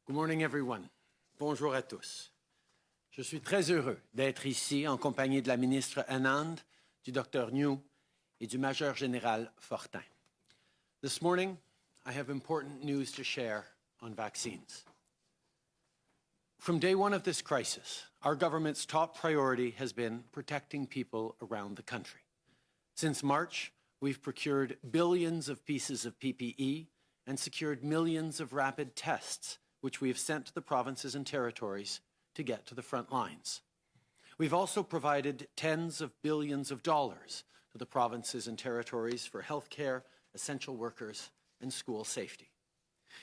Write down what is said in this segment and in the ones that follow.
Good morning, everyone. Bonjour à tous. Je suis très heureux d'être ici en compagnie de la ministre Anand, du Dr Njoo et du Major-General Fortin. This morning, I have important news to share on vaccines. From day one of this crisis, our government's top priority has been protecting people around the country. Since March, we've procured billions of pieces of PPE and secured millions of rapid tests, which we have sent to the provinces and territories to get to the front lines. We've also provided tens of billions of dollars to the provinces and territories for healthcare, essential workers, and school safety.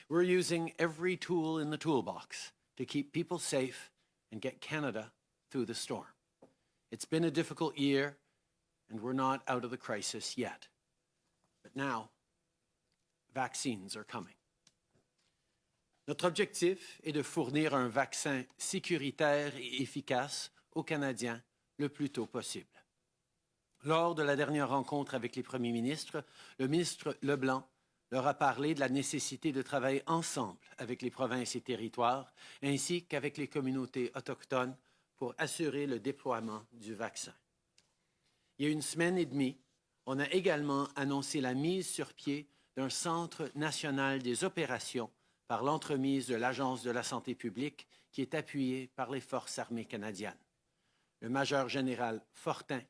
We're using every tool in the toolbox to keep people safe and get Canada through the storm. It's been a difficult year, and we're not out of the crisis yet. But now, vaccines are coming. Notre objectif est de fournir un vaccin sécuritaire et efficace aux Canadiens le plus tôt possible. Lors de la dernière rencontre avec les premiers ministres, le ministre Leblanc leur a parlé de la nécessité de travailler ensemble avec les provinces et territoires, ainsi qu'avec les communautés autochtones pour assurer le déploiement du vaccin. Il y a une semaine et demie, on a également annoncé la mise sur pied d'un Centre national des opérations par l'entremise de l'Agence de la santé publique qui est appuyée par les Forces armées canadiennes. Le major-général Fortin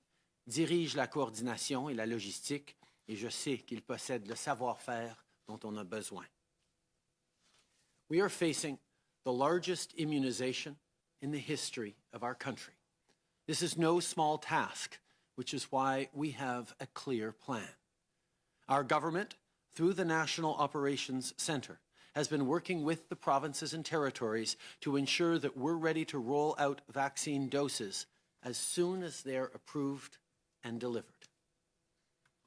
dirige la coordination et la logistique et je sais qu'il possède le savoir-faire dont on a besoin. We are facing the largest immunization in the history of our country. This is no small task, which is why we have a clear plan. Our government, through the National Operations Centre, has been working with the provinces and territories to ensure that we're ready to roll out vaccine doses as soon as they're approved and delivered.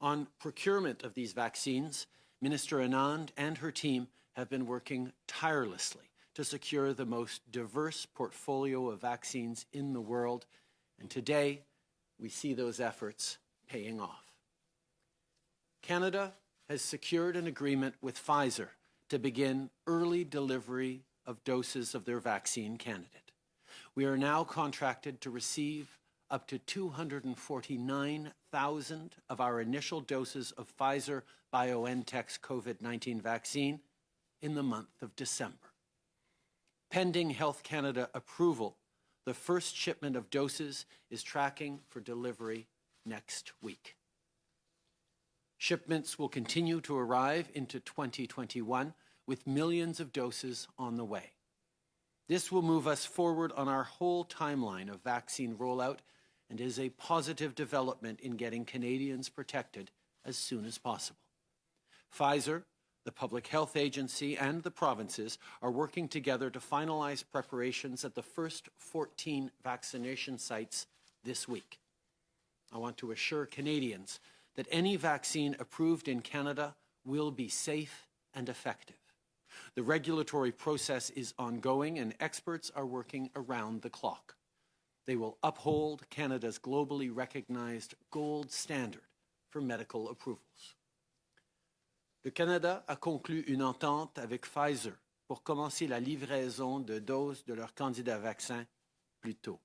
On procurement of these vaccines, Minister Anand and her team have been working tirelessly to secure the most diverse portfolio of vaccines in the world, and today we see those efforts paying off. Canada has secured an agreement with Pfizer to begin early delivery of doses of their vaccine candidate. We are now contracted to receive up to 249,000 of our initial doses of Pfizer-BioNTech's COVID-19 vaccine in the month of December. Pending Health Canada approval, the first shipment of doses is tracking for delivery next week. Shipments will continue to arrive into 2021 with millions of doses on the way. This will move us forward on our whole timeline of vaccine rollout and is a positive development in getting Canadians protected as soon as possible. Pfizer, the Public Health Agency, and the provinces are working together to finalize preparations at the first 14 vaccination sites this week. I want to assure Canadians that any vaccine approved in Canada will be safe and effective. The regulatory process is ongoing and experts are working around the clock. They will uphold Canada's globally recognized gold standard for medical approvals. Le Canada a conclu une entente avec Pfizer pour commencer la livraison de doses de leur candidat vaccin plus tôt.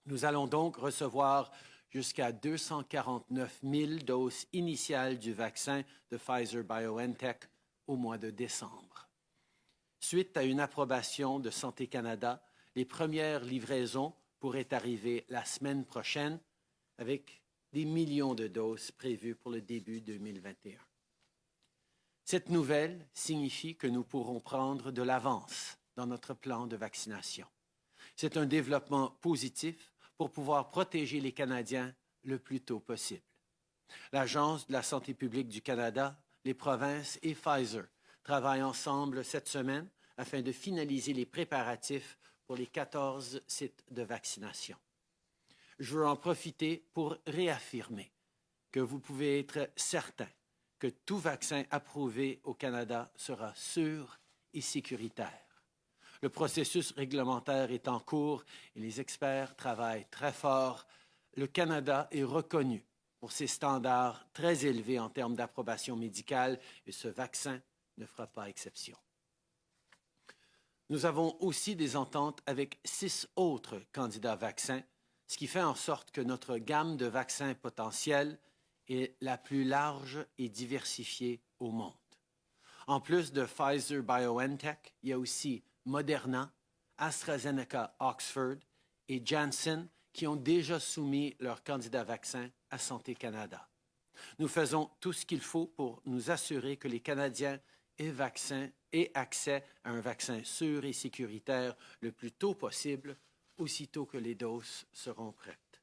Nous allons donc recevoir jusqu'à 249 000 doses initiales du vaccin de Pfizer-BioNTech au mois de décembre. Suite à une approbation de Santé Canada, les premières livraisons pourraient arriver la semaine prochaine avec des millions de doses prévues pour le début 2021. Cette nouvelle signifie que nous pourrons prendre de l'avance dans notre plan de vaccination. C'est un développement positif pour pouvoir protéger les Canadiens le plus tôt possible. L'Agence de la santé publique du Canada, les provinces et Pfizer travaillent ensemble cette semaine afin de finaliser les préparatifs pour les 14 sites de vaccination. Je veux en profiter pour réaffirmer que vous pouvez être certain que tout vaccin approuvé au Canada sera sûr et sécuritaire. Le processus réglementaire est en cours et les experts travaillent très fort. Le Canada est reconnu pour ses standards très élevés en termes d'approbation médicale et ce vaccin ne fera pas exception. Nous avons aussi des ententes avec 6 autres candidats vaccins, ce qui fait en sorte que notre gamme de vaccins potentiels est la plus large et diversifiée au monde. En plus de Pfizer-BioNTech, il y a aussi Moderna, AstraZeneca Oxford et Janssen qui ont déjà soumis leurs candidats vaccins à Santé Canada. Nous faisons tout ce qu'il faut pour nous assurer que les Canadiens aient accès à un vaccin sûr et sécuritaire le plus tôt possible, aussitôt que les doses seront prêtes.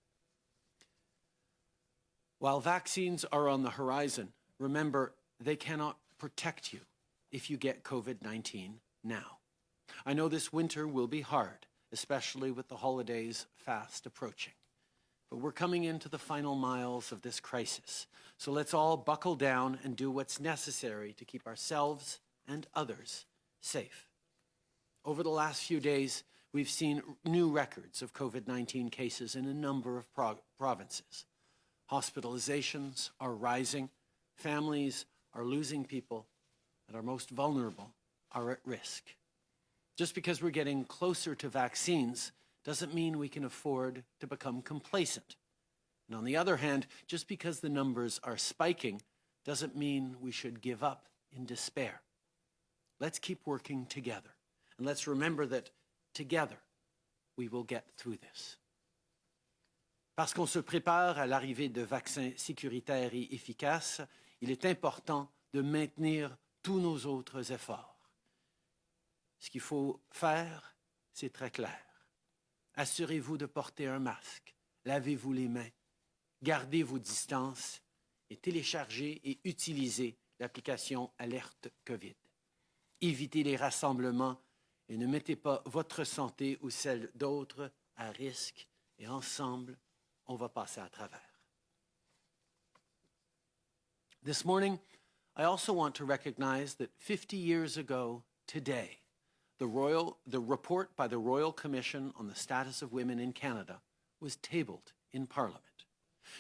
While vaccines are on the horizon, remember they cannot protect you if you get COVID-19 now. I know this winter will be hard, especially with the holidays fast approaching. But we're coming into the final miles of this crisis, so let's all buckle down and do what's necessary to keep ourselves and others safe. Over the last few days, we've seen new records of COVID-19 cases in a number of provinces. Hospitalizations are rising, families are losing people, and our most vulnerable are at risk. Just because we're getting closer to vaccines doesn't mean we can afford to become complacent. And on the other hand, just because the numbers are spiking doesn't mean we should give up in despair. Let's keep working together, and let's remember that together we will get through this. Parce qu'on se prépare à l'arrivée de vaccins sécuritaires et efficaces, il est important de maintenir tous nos autres efforts. Ce qu'il faut faire, c'est très clair. Assurez-vous de porter un masque, lavez-vous les mains, gardez vos distances et téléchargez et utilisez l'application Alerte COVID. Évitez les rassemblements et ne mettez pas votre santé ou celle d'autres à risque et ensemble, on va passer à travers. This morning, I also want to recognize that 50 years ago today, the report by the Royal Commission on the Status of Women in Canada was tabled in Parliament.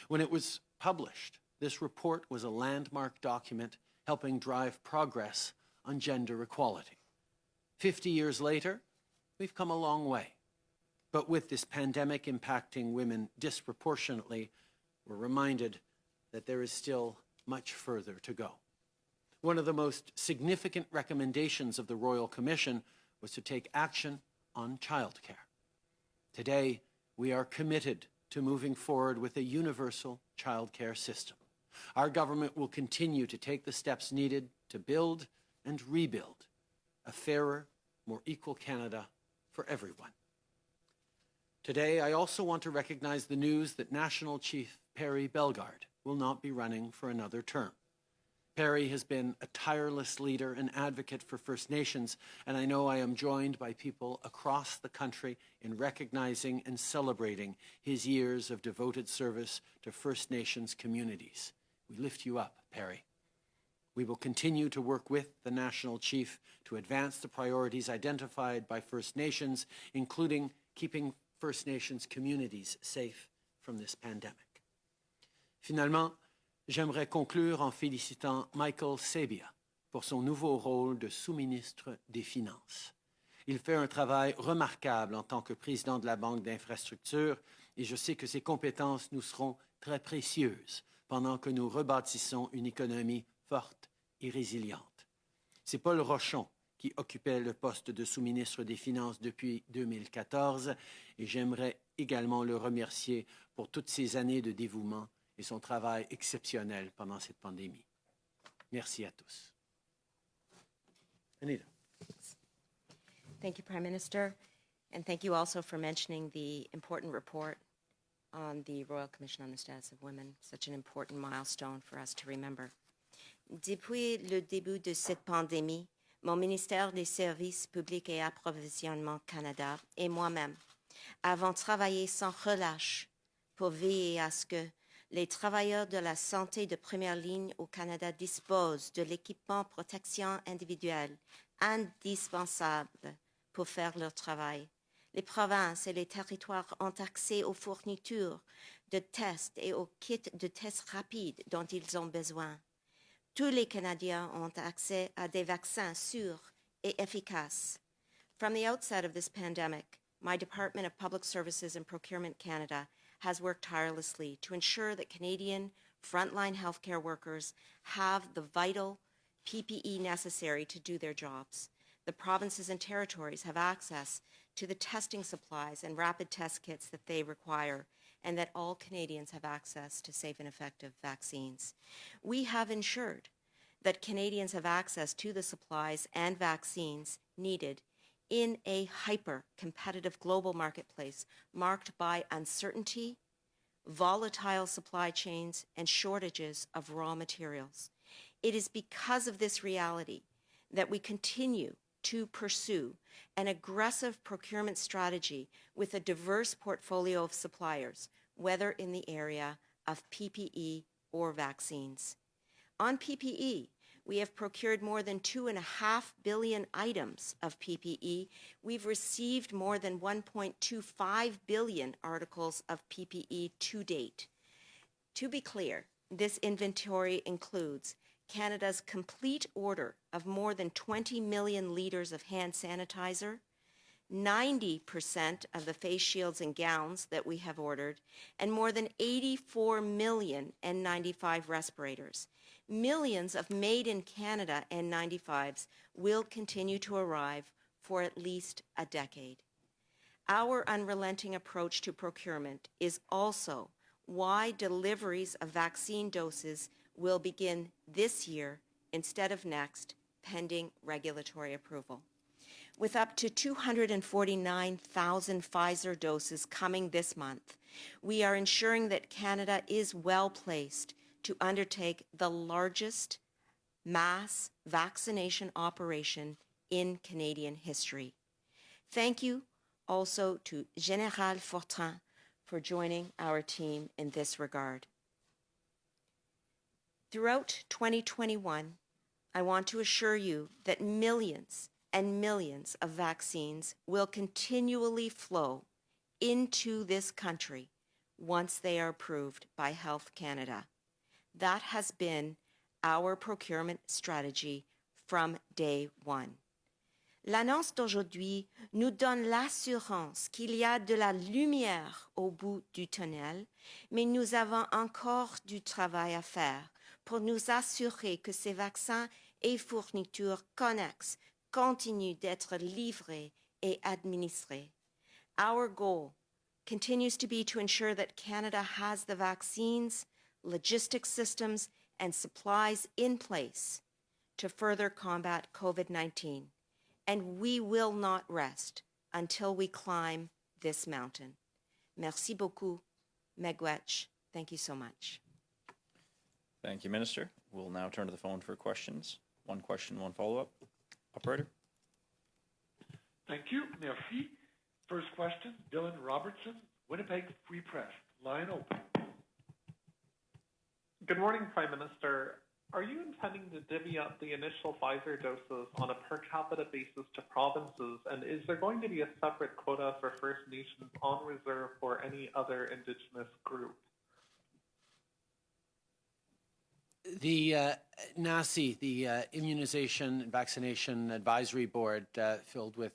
When it was published, this report was a landmark document helping drive progress on gender equality. 50 years later, we've come a long way. But with this pandemic impacting women disproportionately, we're reminded that there is still much further to go. One of the most significant recommendations of the Royal Commission was to take action on childcare. Today, we are committed to moving forward with a universal childcare system. Our government will continue to take the steps needed to build and rebuild a fairer, more equal Canada for everyone. Today, I also want to recognize the news that National Chief Perry Bellegarde will not be running for another term. Perry has been a tireless leader and advocate for First Nations, and I know I am joined by people across the country in recognizing and celebrating his years of devoted service to First Nations communities. We lift you up, Perry. We will continue to work with the National Chief to advance the priorities identified by First Nations, including keeping First Nations communities safe from this pandemic. Finalement, j'aimerais conclure en félicitant Michael Sabia pour son nouveau rôle de sous-ministre des Finances. Il fait un travail remarquable en tant que président de la Banque d'infrastructure et je sais que ses compétences nous seront très précieuses pendant que nous rebâtissons une économie forte et résiliente. C'est Paul Rochon qui occupait le poste de sous-ministre des Finances depuis 2014 et j'aimerais également le remercier pour toutes ces années de dévouement et son travail exceptionnel pendant cette pandémie. Merci à tous. Anita. Thank you, Prime Minister, and thank you also for mentioning the important report on the Royal Commission on the Status of Women, such an important milestone for us to remember. Depuis le début de cette pandémie, mon ministère des Services publics et Approvisionnement Canada et moi-même avons travaillé sans relâche pour veiller à ce que les travailleurs de la santé de première ligne au Canada disposent de l'équipement protection individuelle indispensable pour faire leur travail. Les provinces et les territoires ont accès aux fournitures de tests et aux kits de tests rapides dont ils ont besoin. Tous les Canadiens ont accès à des vaccins sûrs et efficaces. From the outset of this pandemic, my Department of Public Services and Procurement Canada has worked tirelessly to ensure that Canadian frontline healthcare workers have the vital PPE necessary to do their jobs. The provinces and territories have access to the testing supplies and rapid test kits that they require, and that all Canadians have access to safe and effective vaccines. We have ensured that Canadians have access to the supplies and vaccines needed in a hyper-competitive global marketplace marked by uncertainty, volatile supply chains, and shortages of raw materials. It is because of this reality that we continue to pursue an aggressive procurement strategy with a diverse portfolio of suppliers, whether in the area of PPE or vaccines. On PPE, we have procured more than 2.5 billion items of PPE. We've received more than 1.25 billion articles of PPE to date. To be clear, this inventory includes Canada's complete order of more than 20 million litres of hand sanitizer, 90% of the face shields and gowns that we have ordered, and more than 84 million N95 respirators. Millions of made-in-Canada N95s will continue to arrive for at least a decade. Our unrelenting approach to procurement is also why deliveries of vaccine doses will begin this year instead of next, pending regulatory approval. With up to 249,000 Pfizer doses coming this month, we are ensuring that Canada is well placed to undertake the largest mass vaccination operation in Canadian history. Thank you also to General Fortin for joining our team in this regard. Throughout 2021, I want to assure you that millions and millions of vaccines will continually flow into this country once they are approved by Health Canada. That has been our procurement strategy from day one. L'annonce d'aujourd'hui nous donne l'assurance qu'il y a de la lumière au bout du tunnel, mais nous avons encore du travail à faire pour nous assurer que ces vaccins et fournitures connexes continuent d'être livrés et administrés. Our goal continues to be to ensure that Canada has the vaccines, logistics systems, and supplies in place to further combat COVID-19. And we will not rest until we climb this mountain. Merci beaucoup, Megwetch. Thank you so much. Thank you, Minister. We'll now turn to the phone for questions. One question, one follow-up. Operator. Thank you. Merci. First question, Dylan Robertson, Winnipeg Free Press. Line open. Good morning, Prime Minister. Are you intending to divvy up the initial Pfizer doses on a per capita basis to provinces? And is there going to be a separate quota for First Nations on reserve for any other Indigenous group? The NACI, the Immunization and Vaccination Advisory Board, filled with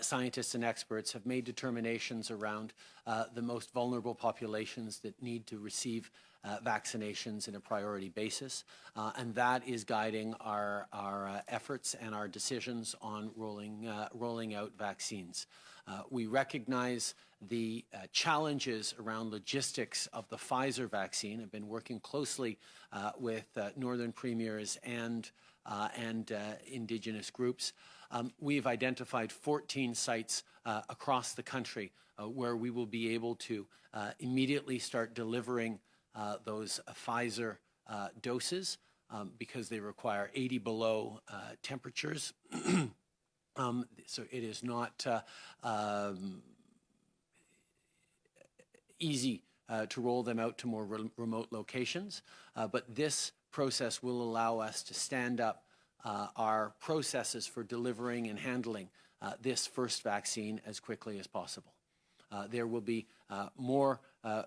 scientists and experts, have made determinations around the most vulnerable populations that need to receive vaccinations in a priority basis, and that is guiding our efforts and our decisions on rolling out vaccines. We recognize the challenges around logistics of the Pfizer vaccine. I've been working closely with Northern Premiers and Indigenous groups. We've identified 14 sites across the country where we will be able to immediately start delivering those Pfizer doses because they require 80 below temperatures. So it is not easy to roll them out to more remote locations, but this process will allow us to stand up our processes for delivering and handling this first vaccine as quickly as possible. There will be more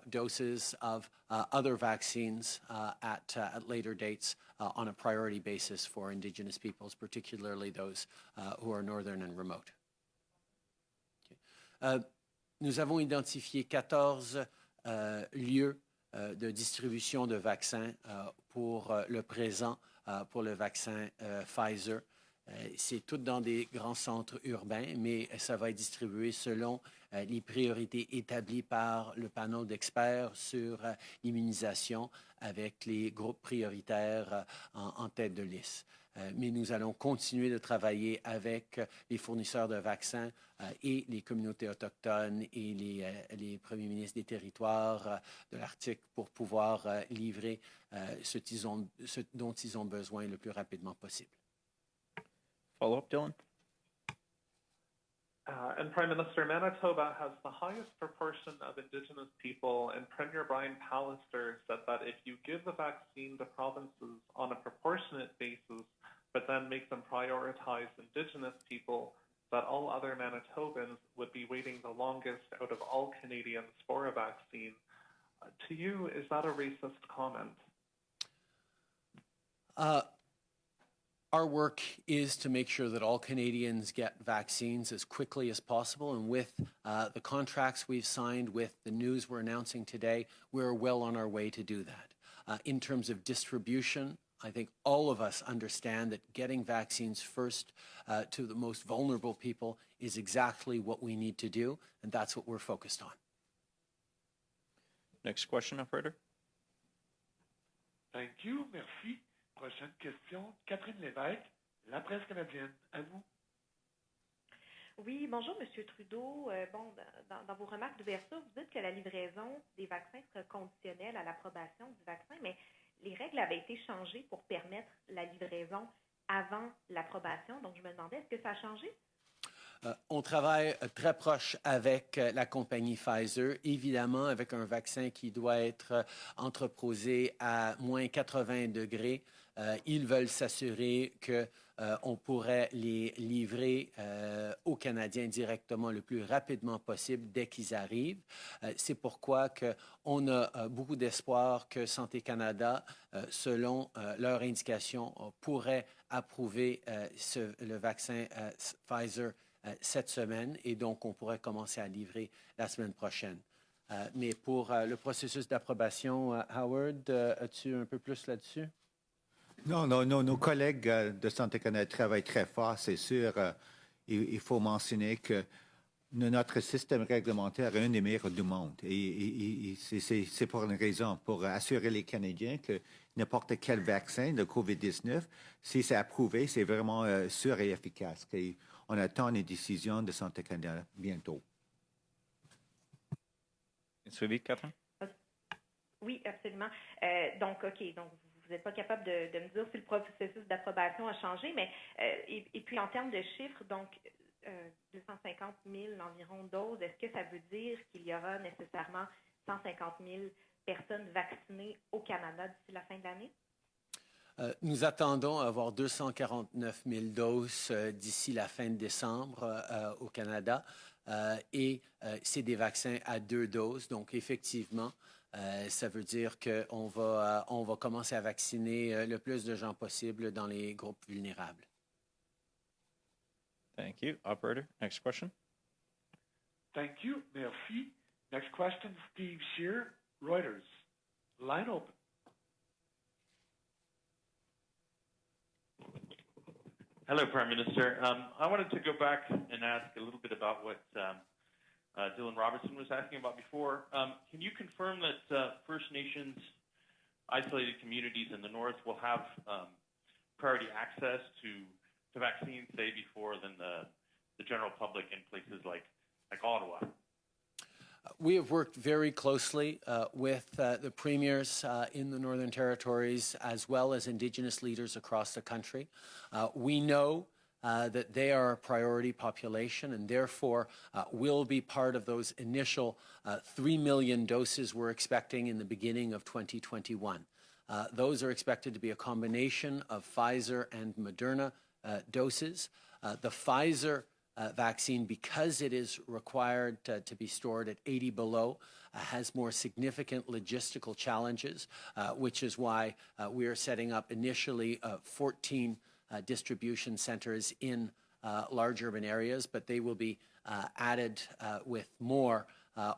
doses of other vaccines at later dates on a priority basis for Indigenous peoples, particularly those who are northern and remote. Nous avons identifié 14 lieux de distribution de vaccins pour le présent, pour le vaccin Pfizer. C'est tout dans des grands centres urbains, mais ça va être distribué selon les priorités établies par le panel d'experts sur l'immunisation avec les groupes prioritaires en tête de liste. Mais nous allons continuer de travailler avec les fournisseurs de vaccins et les communautés autochtones et les premiers ministres des territoires de l'Arctique pour pouvoir livrer ce dont ils ont besoin le plus rapidement possible. Follow-up, Dylan? And Prime Minister, Manitoba has the highest proportion of Indigenous people, and Premier Brian Pallister said that if you give the vaccine to provinces on a proportionate basis, but then make them prioritize Indigenous people, that all other Manitobans would be waiting the longest out of all Canadians for a vaccine. To you, is that a racist comment? Our work is to make sure that all Canadians get vaccines as quickly as possible. And with the contracts we've signed, with the news we're announcing today, we're well on our way to do that. In terms of distribution, I think all of us understand that getting vaccines first to the most vulnerable people is exactly what we need to do, and that's what we're focused on. Next question, operator. Thank you. Merci. Prochaine question. Catherine Lévesque, La Presse canadienne. À vous. Oui, bonjour, M. Trudeau. Dans vos remarques d'ouverture, vous dites que la livraison des vaccins sera conditionnelle à l'approbation du vaccin, mais les règles avaient été changées pour permettre la livraison avant l'approbation. Donc, je me demandais, est-ce que ça a changé? On travaille très proche avec la compagnie Pfizer, évidemment avec un vaccin qui doit être entreposé à moins 80 degrés. Ils veulent s'assurer qu'on pourrait les livrer aux Canadiens directement le plus rapidement possible dès qu'ils arrivent. C'est pourquoi on a beaucoup d'espoir que Santé Canada, selon leur indication, pourrait approuver le vaccin Pfizer cette semaine et donc on pourrait commencer à livrer la semaine prochaine. Mais pour le processus d'approbation, Howard, as-tu un peu plus là-dessus? Non, nos collègues de Santé Canada travaillent très fort, c'est sûr. Il faut mentionner que notre système réglementaire est un des meilleurs du monde. Et c'est pour une raison, pour assurer les Canadiens que n'importe quel vaccin de COVID-19, si c'est approuvé, c'est vraiment sûr et efficace. Et on attend les décisions de Santé Canada bientôt. Suivi, Catherine? Oui, absolument. Donc, vous n'êtes pas capable de me dire si le processus d'approbation a changé, mais et puis en termes de chiffres, donc 250 000 environ doses, est-ce que ça veut dire qu'il y aura nécessairement 150 000 personnes vaccinées au Canada d'ici la fin de l'année? Nous attendons avoir 249 000 doses d'ici la fin de décembre au Canada et c'est des vaccins à 2 doses. Donc, effectivement, ça veut dire qu'on va commencer à vacciner le plus de gens possible dans les groupes vulnérables. Thank you. Operator, next question. Thank you. Merci. Next question, Steve Shear, Reuters. Line open. Hello, Prime Minister. I wanted to go back and ask a little bit about what Dylan Robertson was asking about before. Can you confirm that First Nations isolated communities in the north will have priority access to vaccines, say, before than the general public in places like Ottawa? We have worked very closely with the premiers in the Northern Territories as well as Indigenous leaders across the country. We know that they are a priority population and therefore will be part of those initial 3 million doses we're expecting in the beginning of 2021. Those are expected to be a combination of Pfizer and Moderna doses. The Pfizer vaccine, because it is required to be stored at 80 below, has more significant logistical challenges, which is why we are setting up initially 14 distribution centers in large urban areas, but they will be added with more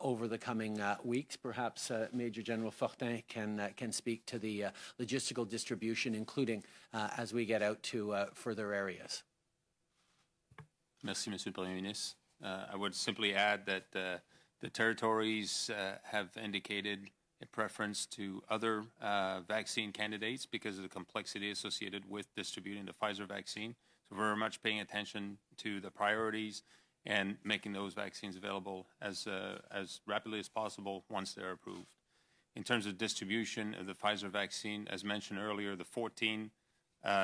over the coming weeks. Perhaps Major-General Fortin can speak to the logistical distribution, including as we get out to further areas. Merci, Monsieur le Premier Ministre. I would simply add that the territories have indicated a preference to other vaccine candidates because of the complexity associated with distributing the Pfizer vaccine. So we're very much paying attention to the priorities and making those vaccines available as rapidly as possible once they're approved. In terms of distribution of the Pfizer vaccine, as mentioned earlier, the 14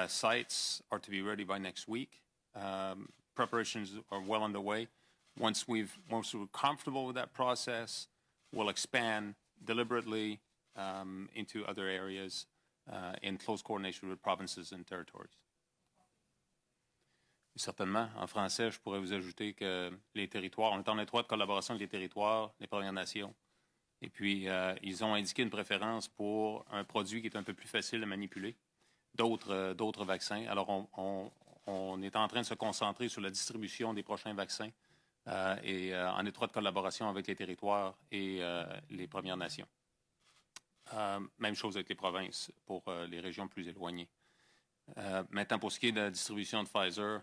sites are to be ready by next week. Preparations are well underway. Once we're comfortable with that process, we'll expand deliberately into other areas in close coordination with provinces and territories. Certainement. En français, je pourrais vous ajouter que les territoires, on est en étroite collaboration avec les territoires, les Premières Nations. Et puis, ils ont indiqué une préférence pour un produit qui est un peu plus facile à manipuler, d'autres vaccins. Alors, on est en train de se concentrer sur la distribution des prochains vaccins et en étroite collaboration avec les territoires et les Premières Nations. Même chose avec les provinces pour les régions plus éloignées. Maintenant, pour ce qui est de la distribution de Pfizer,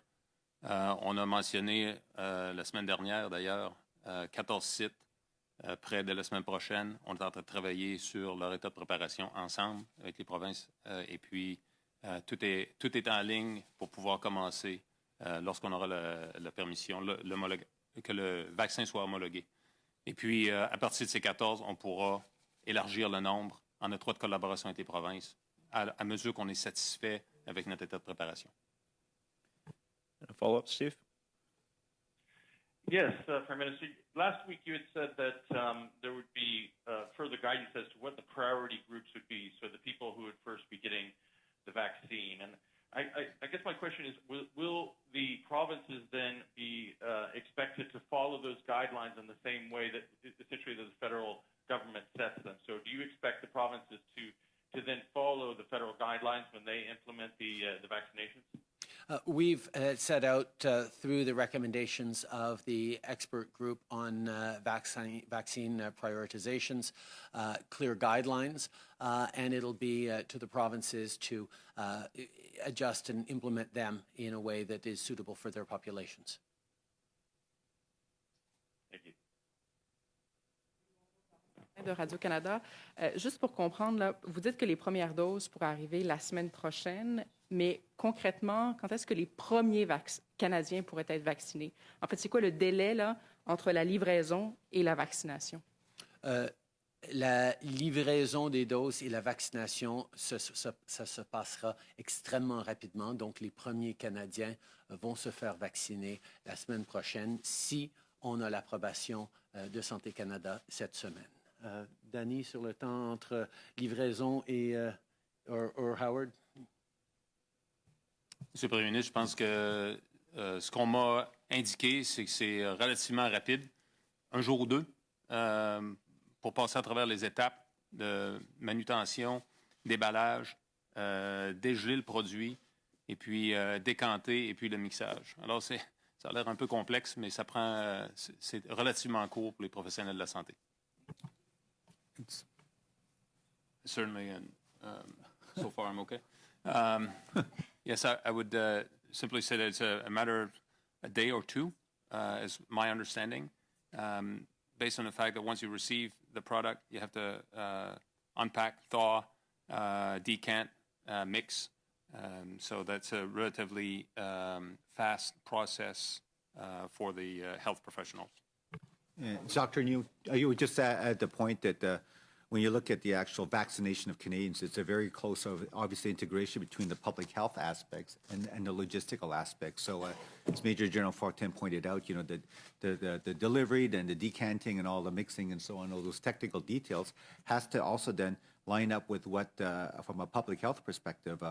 on a mentionné la semaine dernière, d'ailleurs, 14 sites près de la semaine prochaine. On est en train de travailler sur leur état de préparation ensemble avec les provinces et puis tout est en ligne pour pouvoir commencer lorsqu'on aura la permission, que le vaccin soit homologué. Et puis, à partir de ces 14, on pourra élargir le nombre en étroite collaboration avec les provinces à mesure qu'on est satisfait avec notre état de préparation. A follow-up, Steve? Yes, Prime Minister. Last week you had said that there would be further guidance as to what the priority groups would be, so the people who would first be getting the vaccine. And I guess my question is, will the provinces then be expected to follow those guidelines in the same way that essentially the federal government sets them? So do you expect the provinces to then follow the federal guidelines when they implement the vaccinations? We've set out through the recommendations of the expert group on vaccine prioritizations, clear guidelines, and it'll be to the provinces to adjust and implement them in a way that is suitable for their populations. Thank you. De Radio-Canada. Juste pour comprendre, là, vous dites que les premières doses pourraient arriver la semaine prochaine, mais concrètement, quand est-ce que les premiers Canadiens pourraient être vaccinés? En fait, c'est quoi le délai là, entre la livraison et la vaccination? La livraison des doses et la vaccination, ça se passera extrêmement rapidement. Donc, les premiers Canadiens vont se faire vacciner la semaine prochaine si on a l'approbation de Santé Canada cette semaine. Dany, sur le temps entre livraison et Howard? Monsieur le Premier ministre, je pense que ce qu'on m'a indiqué, c'est que c'est relativement rapide, un jour ou deux, pour passer à travers les étapes de manutention, déballage, dégeler le produit, et puis décanter, et puis le mixage. Alors, ça a l'air un peu complexe, mais c'est relativement court pour les professionnels de la santé. Certainly, and so far I'm okay. Yes, I would simply say that it's a matter of a day or two, is my understanding, based on the fact that once you receive the product, you have to unpack, thaw, decant, mix. So that's a relatively fast process for the health professionals. Dr. Njoo, you would just add the point that when you look at the actual vaccination of Canadians, it's a very close, obviously, integration between the public health aspects and the logistical aspects. So, as Major General Fortin pointed out, you know, the delivery, then the decanting and all the mixing and so on, all those technical details has to also then line up with what, from a public health perspective,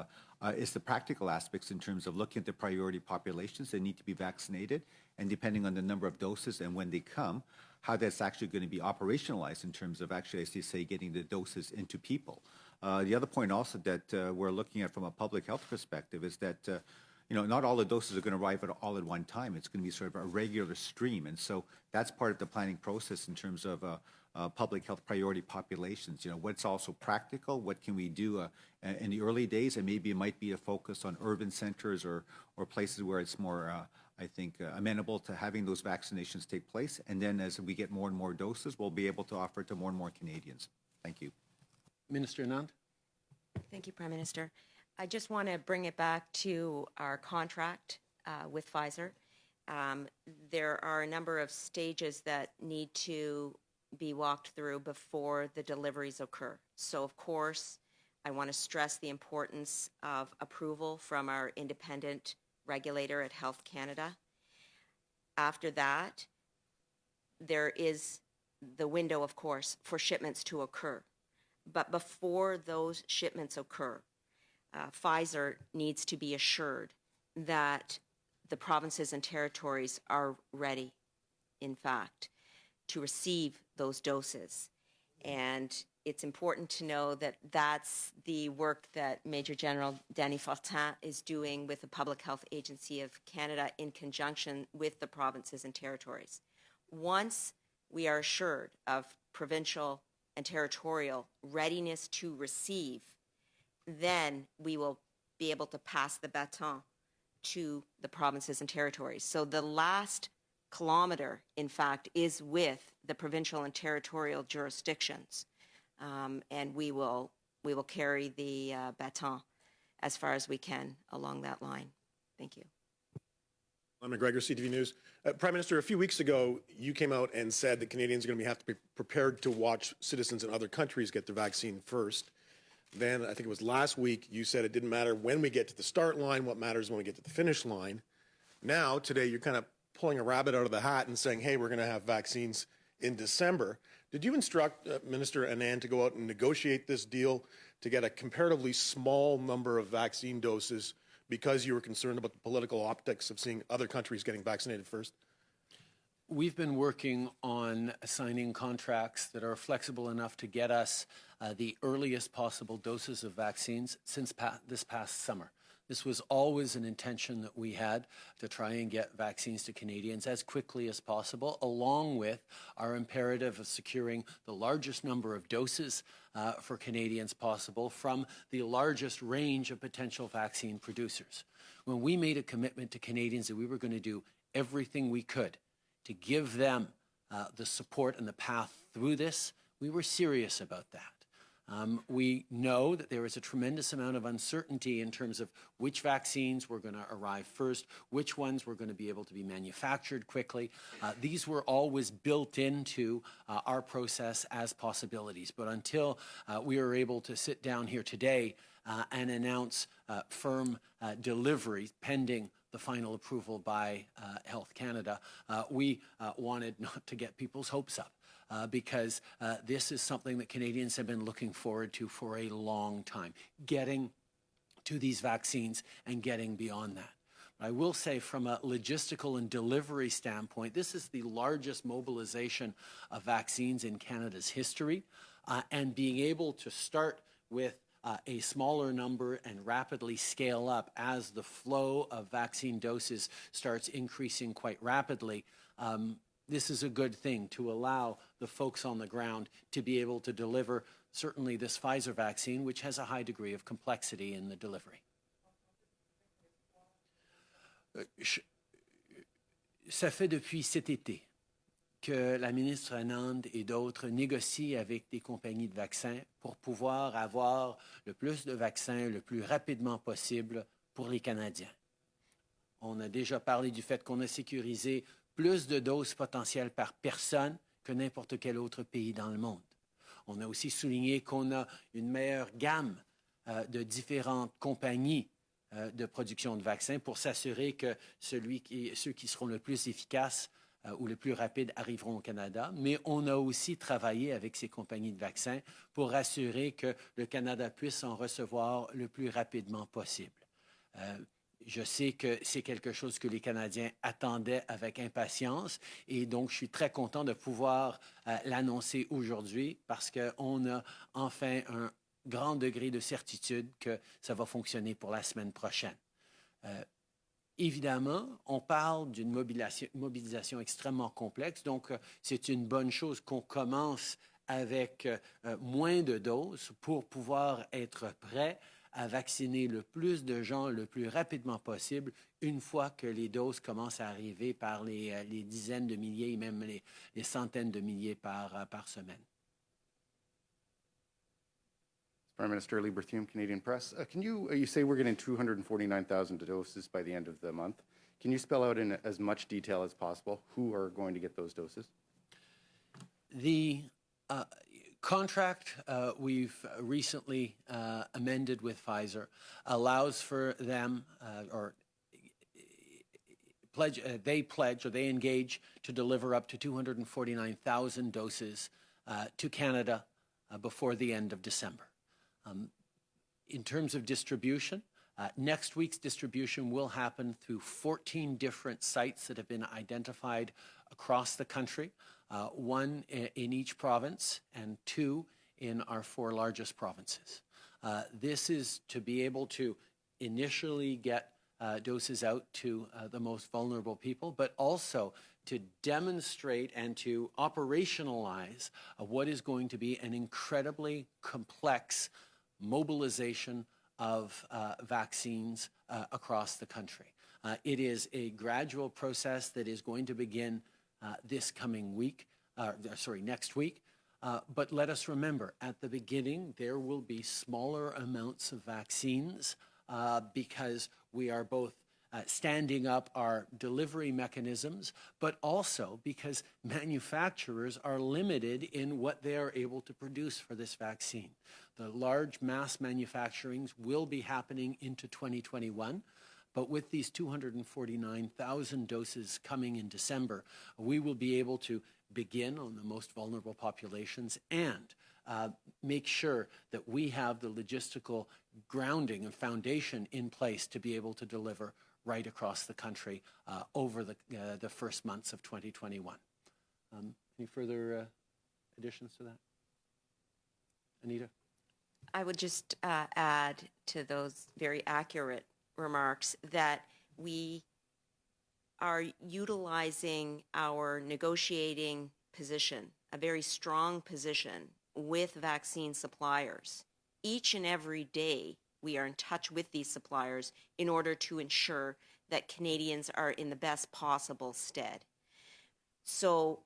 is the practical aspects in terms of looking at the priority populations that need to be vaccinated, and depending on the number of doses and when they come, how that's actually going to be operationalized in terms of actually, as you say, getting the doses into people. The other point also that we're looking at from a public health perspective is that, not all the doses are going to arrive all at one time. It's going to be sort of a regular stream. And so that's part of the planning process in terms of public health priority populations. What's also practical, what can we do in the early days, and maybe it might be a focus on urban centers or places where it's more, I think, amenable to having those vaccinations take place. And then as we get more and more doses, we'll be able to offer it to more and more Canadians. Thank you. Minister Anand? Thank you, Prime Minister. I just want to bring it back to our contract with Pfizer. There are a number of stages that need to be walked through before the deliveries occur. So, of course, I want to stress the importance of approval from our independent regulator at Health Canada. After that, there is the window, of course, for shipments to occur. But before those shipments occur, Pfizer needs to be assured that the provinces and territories are ready, in fact, to receive those doses. And it's important to know that that's the work that Major-General Dany Fortin is doing with the Public Health Agency of Canada in conjunction with the provinces and territories. Once we are assured of provincial and territorial readiness to receive, then we will be able to pass the baton to the provinces and territories. So the last kilometer, in fact, is with the provincial and territorial jurisdictions, and we will carry the baton as far as we can along that line. Thank you. I'm McGregor, CTV News. Prime Minister, a few weeks ago, you came out and said that Canadians are going to have to be prepared to watch citizens in other countries get the vaccine first. Then, I think it was last week, you said it didn't matter when we get to the start line, what matters when we get to the finish line. Now, today, you're kind of pulling a rabbit out of the hat and saying, hey, we're going to have vaccines in December. Did you instruct Minister Anand to go out and negotiate this deal to get a comparatively small number of vaccine doses because you were concerned about the political optics of seeing other countries getting vaccinated first? We've been working on signing contracts that are flexible enough to get us the earliest possible doses of vaccines since this past summer. This was always an intention that we had to try and get vaccines to Canadians as quickly as possible, along with our imperative of securing the largest number of doses for Canadians possible from the largest range of potential vaccine producers. When we made a commitment to Canadians that we were going to do everything we could to give them the support and the path through this, we were serious about that. We know that there is a tremendous amount of uncertainty in terms of which vaccines were going to arrive first, which ones were going to be able to be manufactured quickly. These were always built into our process as possibilities. But until we were able to sit down here today and announce firm delivery pending the final approval by Health Canada, we wanted not to get people's hopes up. Because this is something that Canadians have been looking forward to for a long time, getting to these vaccines and getting beyond that. I will say from a logistical and delivery standpoint, this is the largest mobilization of vaccines in Canada's history, and being able to start with a smaller number and rapidly scale up as the flow of vaccine doses starts increasing quite rapidly, this is a good thing to allow the folks on the ground to be able to deliver certainly this Pfizer vaccine, which has a high degree of complexity in the delivery. Ça fait depuis cet été que la ministre Anand et d'autres négocient avec des compagnies de vaccins pour pouvoir avoir le plus de vaccins le plus rapidement possible pour les Canadiens. On a déjà parlé du fait qu'on a sécurisé plus de doses potentielles par personne que n'importe quel autre pays dans le monde. On a aussi souligné qu'on a une meilleure gamme de différentes compagnies de production de vaccins pour s'assurer que ceux qui seront le plus efficaces ou le plus rapides arriveront au Canada. Mais on a aussi travaillé avec ces compagnies de vaccins pour assurer que le Canada puisse en recevoir le plus rapidement possible. Je sais que c'est quelque chose que les Canadiens attendaient avec impatience et donc je suis très content de pouvoir l'annoncer aujourd'hui parce qu'on a enfin un grand degré de certitude que ça va fonctionner pour la semaine prochaine. Évidemment, on parle d'une mobilisation extrêmement complexe, donc c'est une bonne chose qu'on commence avec moins de doses pour pouvoir être prêt à vacciner le plus de gens le plus rapidement possible une fois que les doses commencent à arriver par les dizaines de milliers et même les centaines de milliers par semaine. Prime Minister Lee Berthiaume, Canadian Press. You say we're getting 249,000 doses by the end of the month. Can you spell out in as much detail as possible who are going to get those doses? The contract we've recently amended with Pfizer allows for them, they engage to deliver up to 249,000 doses to Canada before the end of December. In terms of distribution, next week's distribution will happen through 14 different sites that have been identified across the country, one in each province and 2 in our 4 largest provinces. This is to be able to initially get doses out to the most vulnerable people, but also to demonstrate and to operationalize what is going to be an incredibly complex mobilization of vaccines across the country. It is a gradual process that is going to begin this coming week, next week. But let us remember, at the beginning, there will be smaller amounts of vaccines because we are both standing up our delivery mechanisms, but also because manufacturers are limited in what they are able to produce for this vaccine. The large mass manufacturings will be happening into 2021, but with these 249,000 doses coming in December, we will be able to begin on the most vulnerable populations and make sure that we have the logistical grounding and foundation in place to be able to deliver right across the country over the first months of 2021. Any further additions to that? Anita? I would just add to those very accurate remarks that we are utilizing our negotiating position, a very strong position with vaccine suppliers. Each and every day, we are in touch with these suppliers in order to ensure that Canadians are in the best possible stead. So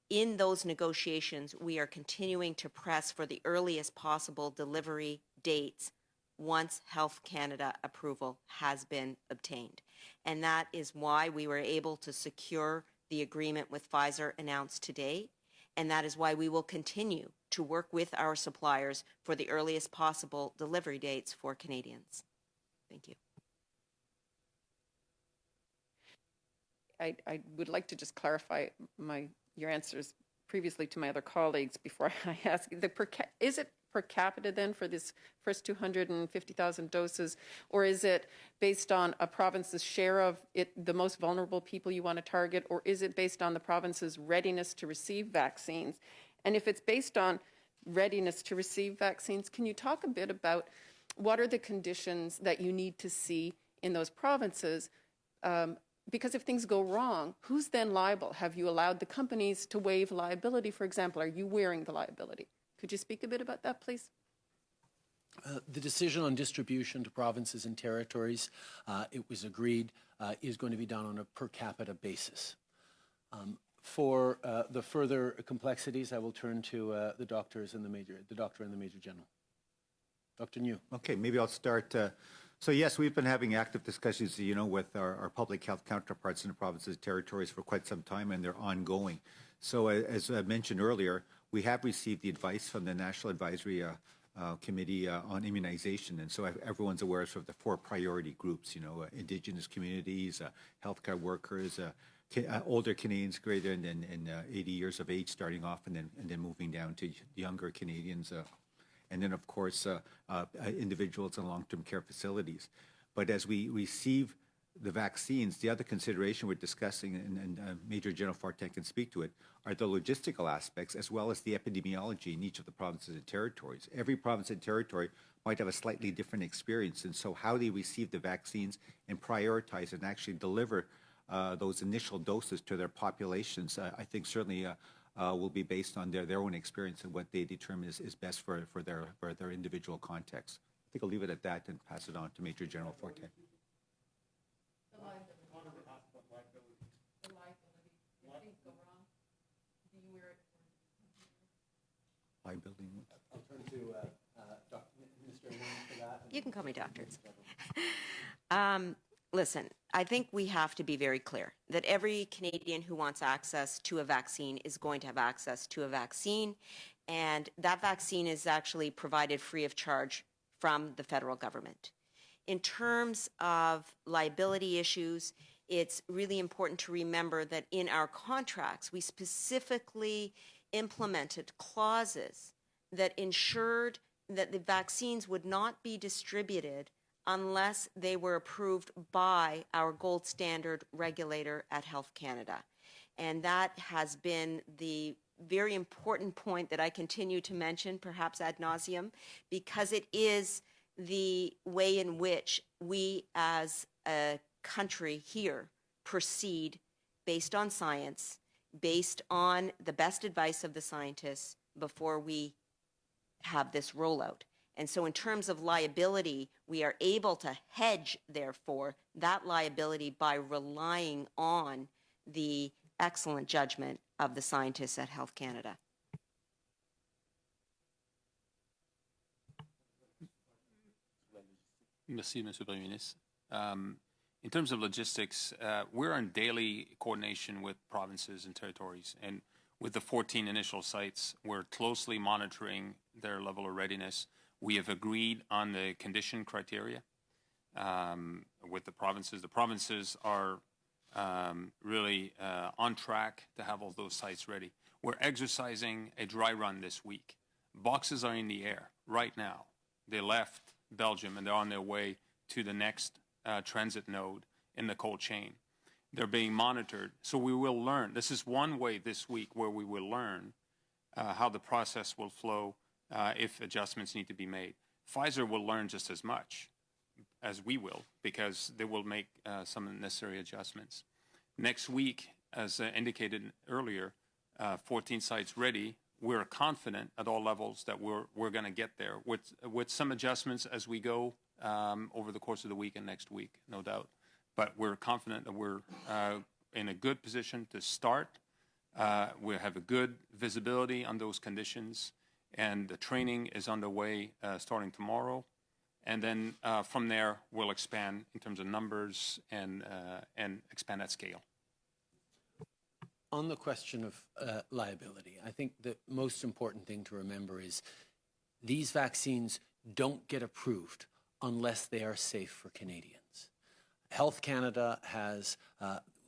in those negotiations, we are continuing to press for the earliest possible delivery dates once Health Canada approval has been obtained. And that is why we were able to secure the agreement with Pfizer announced today. And that is why we will continue to work with our suppliers for the earliest possible delivery dates for Canadians. Thank you. I would like to just clarify your answers previously to my other colleagues before I ask. Is it per capita then for this first 250,000 doses, or is it based on a province's share of it, the most vulnerable people you want to target, or is it based on the province's readiness to receive vaccines? And if it's based on readiness to receive vaccines, can you talk a bit about what are the conditions that you need to see in those provinces? Because if things go wrong, who's then liable? Have you allowed the companies to waive liability, for example? Are you wearing the liability? Could you speak a bit about that, please? The decision on distribution to provinces and territories, it was agreed, is going to be done on a per capita basis. For the further complexities, I will turn to the doctor and the Major General. Dr. Njoo. Okay, maybe I'll start. So yes, we've been having active discussions, with our public health counterparts in the provinces and territories for quite some time, and they're ongoing. So as I mentioned earlier, we have received the advice from the National Advisory Committee on Immunization, and so everyone's aware of the 4 priority groups, Indigenous communities, healthcare workers, older Canadians greater than 80 years of age starting off, and then moving down to younger Canadians, and then, of course, individuals in long-term care facilities. But as we receive the vaccines, the other consideration we're discussing, and Major-General Fortin can speak to it, are the logistical aspects as well as the epidemiology in each of the provinces and territories. Every province and territory might have a slightly different experience, and so how they receive the vaccines and prioritize and actually deliver those initial doses to their populations, I think certainly will be based on their own experience and what they determine is best for their individual context. I think I'll leave it at that and pass it on to Major-General Fortin. Liability. I'll turn to Minister Anand for that. You can call me doctor. Listen, I think we have to be very clear that every Canadian who wants access to a vaccine is going to have access to a vaccine, and that vaccine is actually provided free of charge from the federal government. In terms of liability issues, it's really important to remember that in our contracts, we specifically implemented clauses that ensured that the vaccines would not be distributed unless they were approved by our gold standard regulator at Health Canada. And that has been the very important point that I continue to mention, perhaps ad nauseum, because it is the way in which we as a country here proceed based on science, based on the best advice of the scientists before we have this rollout. And so in terms of liability, we are able to hedge, therefore, that liability by relying on the excellent judgment of the scientists at Health Canada. Merci, Monsieur le Premier Ministre. In terms of logistics, we're in daily coordination with provinces and territories. And with the 14 initial sites, we're closely monitoring their level of readiness. We have agreed on the condition criteria with the provinces. The provinces are really on track to have all those sites ready. We're exercising a dry run this week. Boxes are in the air right now. They left Belgium and they're on their way to the next transit node in the cold chain. They're being monitored. So we will learn. This is one way this week where we will learn how the process will flow if adjustments need to be made. Pfizer will learn just as much as we will because they will make some necessary adjustments. Next week, as indicated earlier, 14 sites ready. We're confident at all levels that we're going to get there with some adjustments as we go over the course of the week and next week, no doubt. But we're confident that we're in a good position to start. We have a good visibility on those conditions, and the training is underway starting tomorrow. And then from there, we'll expand in terms of numbers and expand at scale. On the question of liability, I think the most important thing to remember is these vaccines don't get approved unless they are safe for Canadians. Health Canada has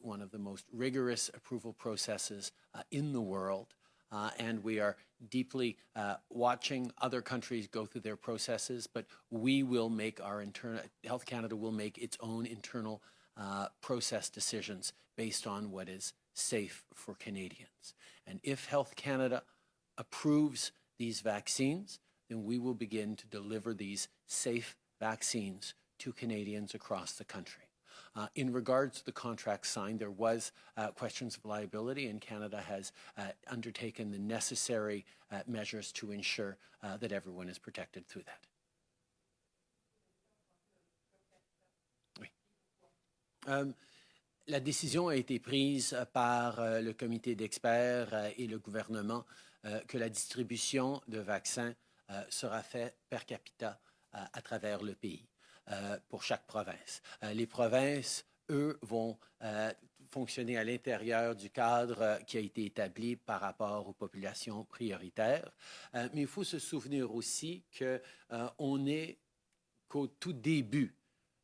one of the most rigorous approval processes in the world, and we are deeply watching other countries go through their processes, but we will make our internal, Health Canada will make its own internal process decisions based on what is safe for Canadians. And if Health Canada approves these vaccines, then we will begin to deliver these safe vaccines to Canadians across the country. In regards to the contract signed, there was questions of liability, and Canada has undertaken the necessary measures to ensure that everyone is protected through that. Oui. La décision a été prise par le comité d'experts et le gouvernement que la distribution de vaccins sera faite per capita à travers le pays pour chaque province. Les provinces, eux, vont fonctionner à l'intérieur du cadre qui a été établi par rapport aux populations prioritaires. Mais il faut se souvenir aussi qu'on n'est qu'au tout début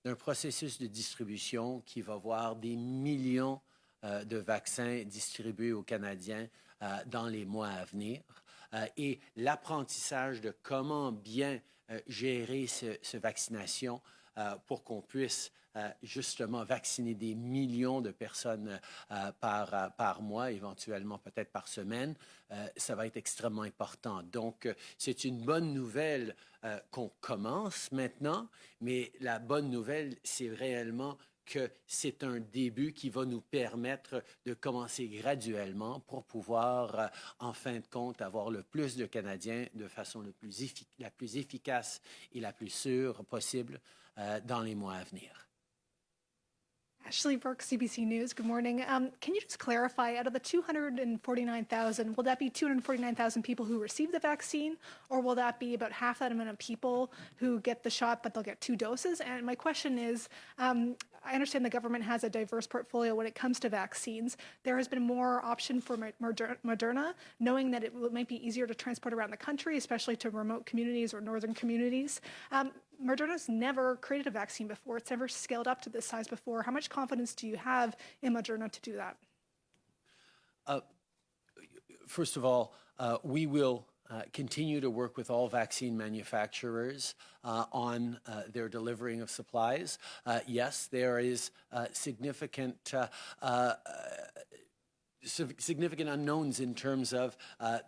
d'un processus de distribution qui va voir des millions de vaccins distribués aux Canadiens dans les mois à venir. Et l'apprentissage de comment bien gérer cette vaccination pour qu'on puisse justement vacciner des millions de personnes par mois, éventuellement peut-être par semaine, ça va être extrêmement important. Donc, c'est une bonne nouvelle qu'on commence maintenant, mais la bonne nouvelle, c'est réellement que c'est un début qui va nous permettre de commencer graduellement pour pouvoir, en fin de compte, avoir le plus de Canadiens de façon la plus efficace et la plus sûre possible dans les mois à venir. Ashley Burke, CBC News. Good morning. Can you just clarify, out of the 249,000, will that be 249,000 people who receive the vaccine, or will that be about half that amount of people who get the shot but they'll get 2 doses? And my question is, I understand the government has a diverse portfolio when it comes to vaccines. There has been more option for Moderna, knowing that it might be easier to transport around the country, especially to remote communities or northern communities. Moderna's never created a vaccine before. It's never scaled up to this size before. How much confidence do you have in Moderna to do that? First of all, we will continue to work with all vaccine manufacturers on their delivering of supplies. Yes, there is significant unknowns in terms of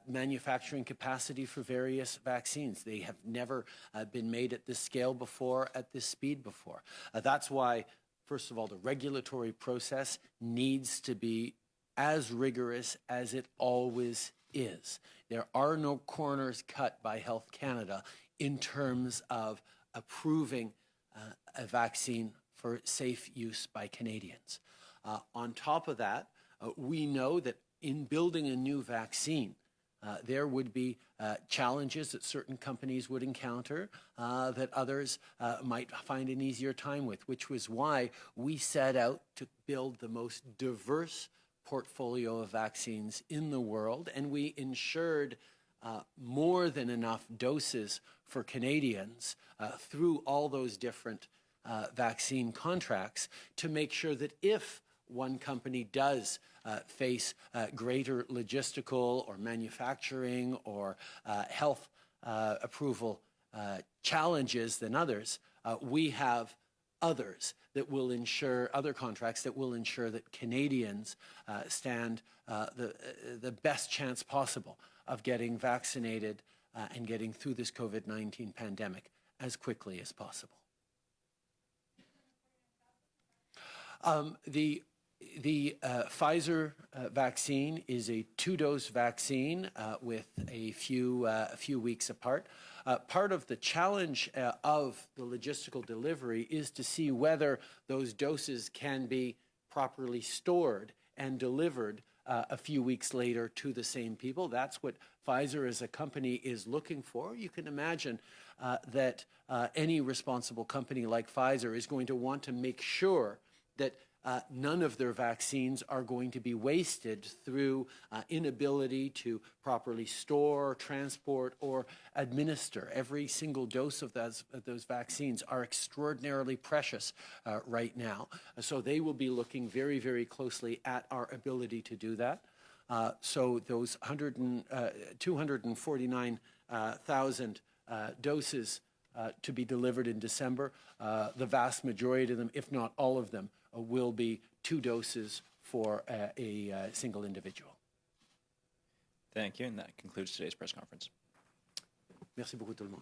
manufacturing capacity for various vaccines. They have never been made at this scale before, at this speed before. That's why, first of all, the regulatory process needs to be as rigorous as it always is. There are no corners cut by Health Canada in terms of approving a vaccine for safe use by Canadians. On top of that, we know that in building a new vaccine, there would be challenges that certain companies would encounter that others might find an easier time with, which was why we set out to build the most diverse portfolio of vaccines in the world, and we ensured more than enough doses for Canadians through all those different vaccine contracts to make sure that if one company does face greater logistical or manufacturing or health approval challenges than others, we have others that will ensure, other contracts that will ensure that Canadians stand the best chance possible of getting vaccinated and getting through this COVID-19 pandemic as quickly as possible. The Pfizer vaccine is a 2-dose vaccine with a few weeks apart. Part of the challenge of the logistical delivery is to see whether those doses can be properly stored and delivered a few weeks later to the same people. That's what Pfizer as a company is looking for. You can imagine that any responsible company like Pfizer is going to want to make sure that none of their vaccines are going to be wasted through inability to properly store, transport, or administer. Every single dose of those vaccines are extraordinarily precious right now. So they will be looking very, very closely at our ability to do that. So those 249,000 doses to be delivered in December, the vast majority of them, if not all of them, will be 2 doses for a single individual. Thank you, and that concludes today's press conference. Merci beaucoup tout le monde.